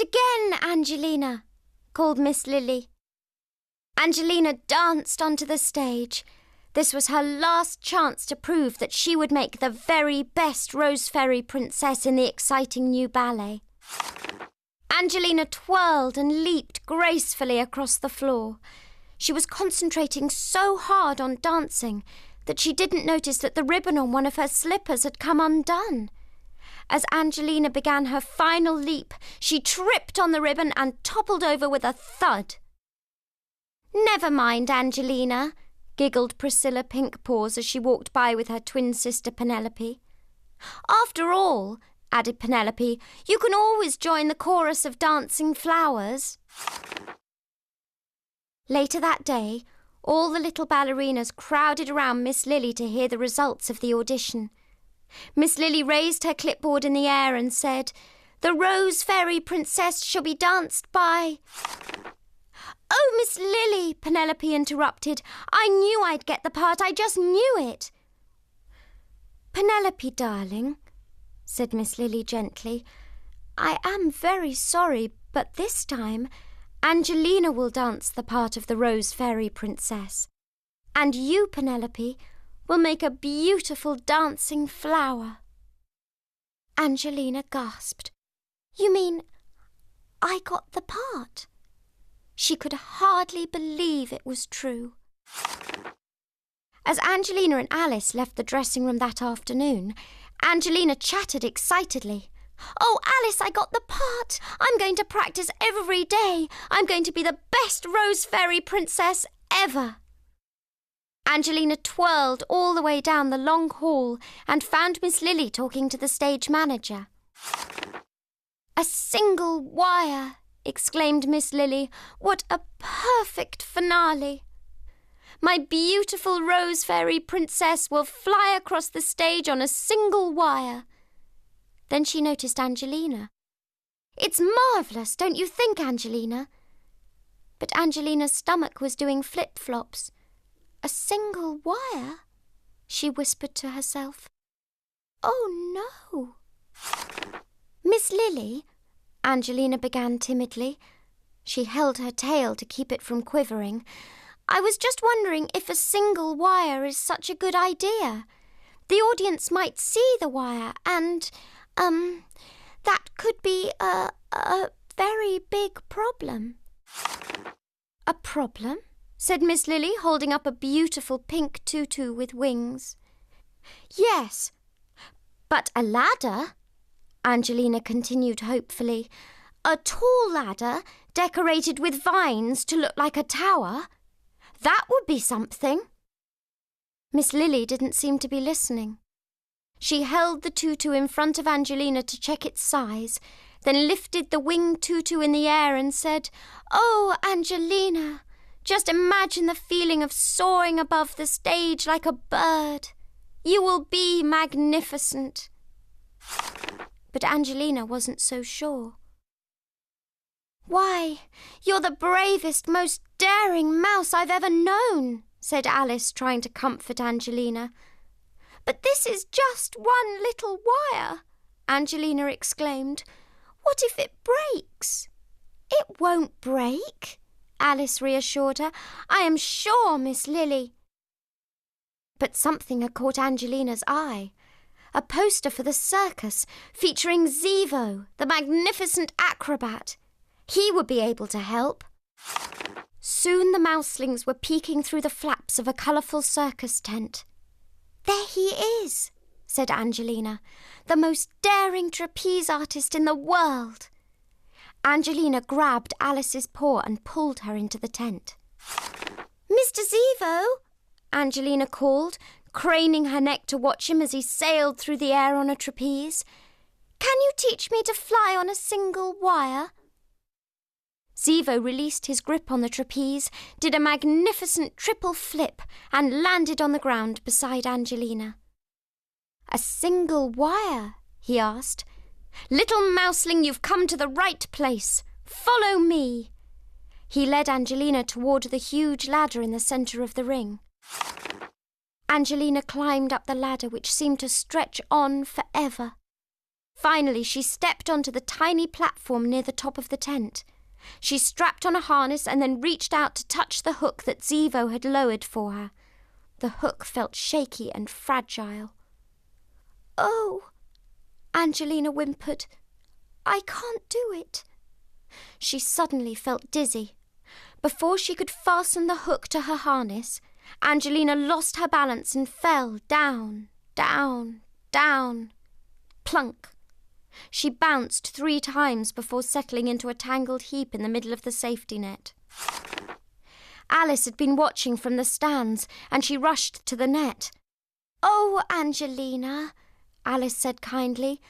And again, Angelina, called Miss Lily. Angelina danced onto the stage. This was her last chance to prove that she would make the very best Rose Fairy princess in the exciting new ballet. Angelina twirled and leaped gracefully across the floor. She was concentrating so hard on dancing that she didn't notice that the ribbon on one of her slippers had come undone. As Angelina began her final leap, she tripped on the ribbon and toppled over with a thud. "Never mind, Angelina," giggled Priscilla Pinkpaws as she walked by with her twin sister Penelope. "After all," added Penelope, "you can always join the chorus of dancing flowers." Later that day, all the little ballerinas crowded around Miss Lily to hear the results of the audition. Miss Lily raised her clipboard in the air and said, "The Rose Fairy Princess shall be danced by—" "Oh, Miss Lily," Penelope interrupted, "I knew I'd get the part. I just knew it." "Penelope, darling," said Miss Lily gently, "I am very sorry, but this time Angelina will dance the part of the Rose Fairy Princess. And you, Penelope, will make a beautiful dancing flower." Angelina gasped. "You mean I got the part?" She could hardly believe it was true. As Angelina and Alice left the dressing room that afternoon, Angelina chattered excitedly. "Oh, Alice, I got the part! I'm going to practice every day. I'm going to be the best Rose Fairy Princess ever." Angelina twirled all the way down the long hall and found Miss Lily talking to the stage manager. "A single wire!" exclaimed Miss Lily. "What a perfect finale! My beautiful Rose Fairy Princess will fly across the stage on a single wire." Then she noticed Angelina. "It's marvellous, don't you think, Angelina?" But Angelina's stomach was doing flip-flops. "A single wire?" she whispered to herself. "Oh, no." "Miss Lily," Angelina began timidly. She held her tail to keep it from quivering. "I was just wondering if a single wire is such a good idea. The audience might see the wire and, that could be a very big problem." "A problem?" said Miss Lily, holding up a beautiful pink tutu with wings. "Yes, but a ladder," Angelina continued hopefully. "A tall ladder decorated with vines to look like a tower. That would be something." Miss Lily didn't seem to be listening. She held the tutu in front of Angelina to check its size, then lifted the winged tutu in the air and said, "Oh, Angelina, just imagine the feeling of soaring above the stage like a bird. You will be magnificent." But Angelina wasn't so sure. "Why, you're the bravest, most daring mouse I've ever known," said Alice, trying to comfort Angelina. "But this is just one little wire," Angelina exclaimed. "What if it breaks?" "It won't break," Alice reassured her. "I am sure, Miss Lily." But something had caught Angelina's eye. A poster for the circus featuring Zevo, the magnificent acrobat. He would be able to help. Soon the mouselings were peeking through the flaps of a colourful circus tent. "There he is," said Angelina, "the most daring trapeze artist in the world." Angelina grabbed Alice's paw and pulled her into the tent. "Mr. Zevo," Angelina called, craning her neck to watch him as he sailed through the air on a trapeze. "Can you teach me to fly on a single wire?" Zevo released his grip on the trapeze, did a magnificent triple flip, and landed on the ground beside Angelina. "A single wire?" he asked. "Little mouseling, you've come to the right place. Follow me." He led Angelina toward the huge ladder in the centre of the ring. Angelina climbed up the ladder, which seemed to stretch on forever. Finally, she stepped onto the tiny platform near the top of the tent. She strapped on a harness and then reached out to touch the hook that Zivo had lowered for her. The hook felt shaky and fragile. "Oh," Angelina whimpered, "I can't do it." She suddenly felt dizzy. Before she could fasten the hook to her harness, Angelina lost her balance and fell down, down, down. Plunk! She bounced 3 times before settling into a tangled heap in the middle of the safety net. Alice had been watching from the stands, and she rushed to the net. "Oh, Angelina," Alice said kindly,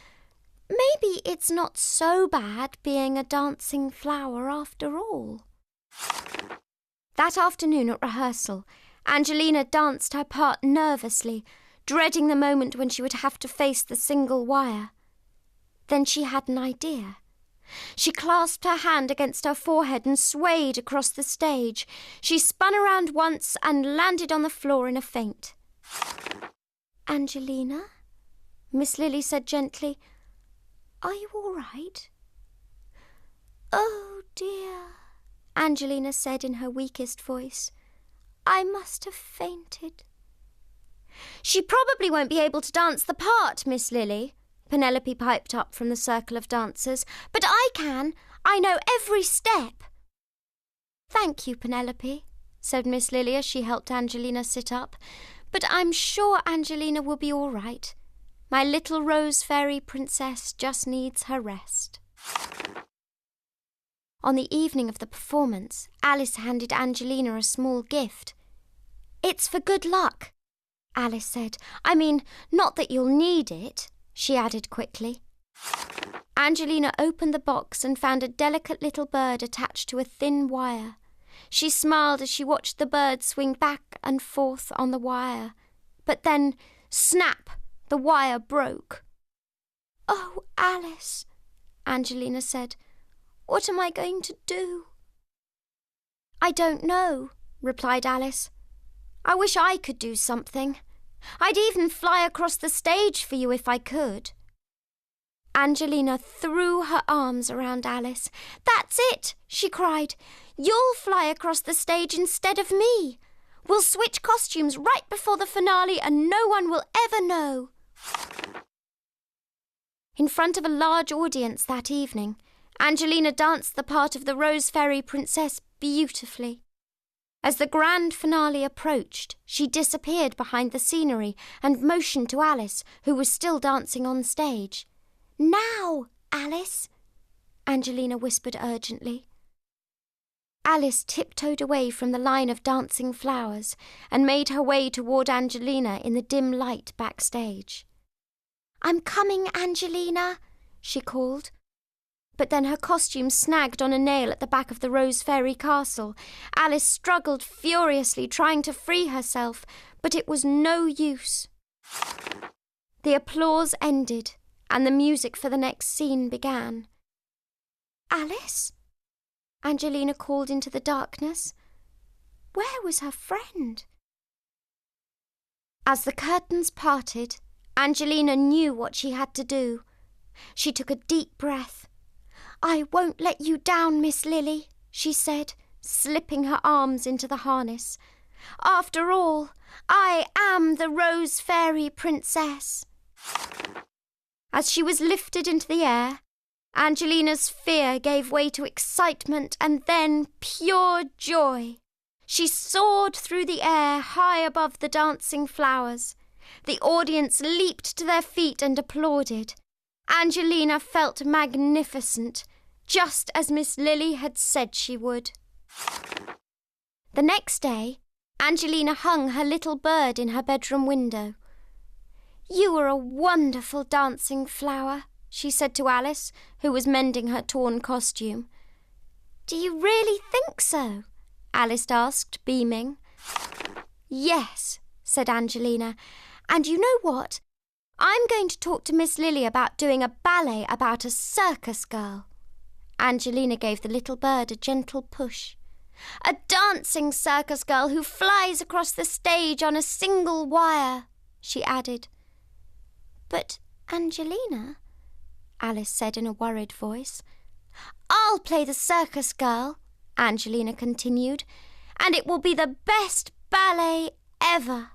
"maybe it's not so bad being a dancing flower after all." That afternoon at rehearsal, Angelina danced her part nervously, dreading the moment when she would have to face the single wire. Then she had an idea. She clasped her hand against her forehead and swayed across the stage. She spun around once and landed on the floor in a faint. "Angelina," Miss Lily said gently, "are you all right?" "Oh, dear," Angelina said in her weakest voice. "I must have fainted." "She probably won't be able to dance the part, Miss Lily," Penelope piped up from the circle of dancers. "But I can. I know every step." "Thank you, Penelope," said Miss Lily as she helped Angelina sit up. "But I'm sure Angelina will be all right. My little rose fairy princess just needs her rest." On the evening of the performance, Alice handed Angelina a small gift. "It's for good luck," Alice said. "I mean, not that you'll need it," she added quickly. Angelina opened the box and found a delicate little bird attached to a thin wire. She smiled as she watched the bird swing back and forth on the wire. But then, snap, the wire broke. "Oh, Alice," Angelina said, "what am I going to do?" "I don't know," replied Alice. "I wish I could do something. I'd even fly across the stage for you if I could." Angelina threw her arms around Alice. "That's it," she cried. "You'll fly across the stage instead of me. We'll switch costumes right before the finale and no one will ever know." In front of a large audience that evening, Angelina danced the part of the Rose Fairy Princess beautifully. As the grand finale approached, she disappeared behind the scenery and motioned to Alice, who was still dancing on stage. "Now, Alice," Angelina whispered urgently. Alice tiptoed away from the line of dancing flowers and made her way toward Angelina in the dim light backstage. "I'm coming, Angelina," she called. But then her costume snagged on a nail at the back of the Rose Fairy Castle. Alice struggled furiously, trying to free herself, but it was no use. The applause ended, and the music for the next scene began. "Alice?" Angelina called into the darkness. Where was her friend? As the curtains parted, Angelina knew what she had to do. She took a deep breath. "I won't let you down, Miss Lily," she said, slipping her arms into the harness. "After all, I am the Rose Fairy Princess." As she was lifted into the air, Angelina's fear gave way to excitement and then pure joy. She soared through the air high above the dancing flowers. The audience leaped to their feet and applauded. Angelina felt magnificent, just as Miss Lily had said she would. The next day, Angelina hung her little bird in her bedroom window. "You were a wonderful dancing flower," she said to Alice, who was mending her torn costume. "Do you really think so?" Alice asked, beaming. "Yes," said Angelina. "And you know what? I'm going to talk to Miss Lily about doing a ballet about a circus girl." Angelina gave the little bird a gentle push. "A dancing circus girl who flies across the stage on a single wire," she added. "But, Angelina, Alice said in a worried voice. I'll play the circus girl, Angelina continued, and it will be the best ballet ever.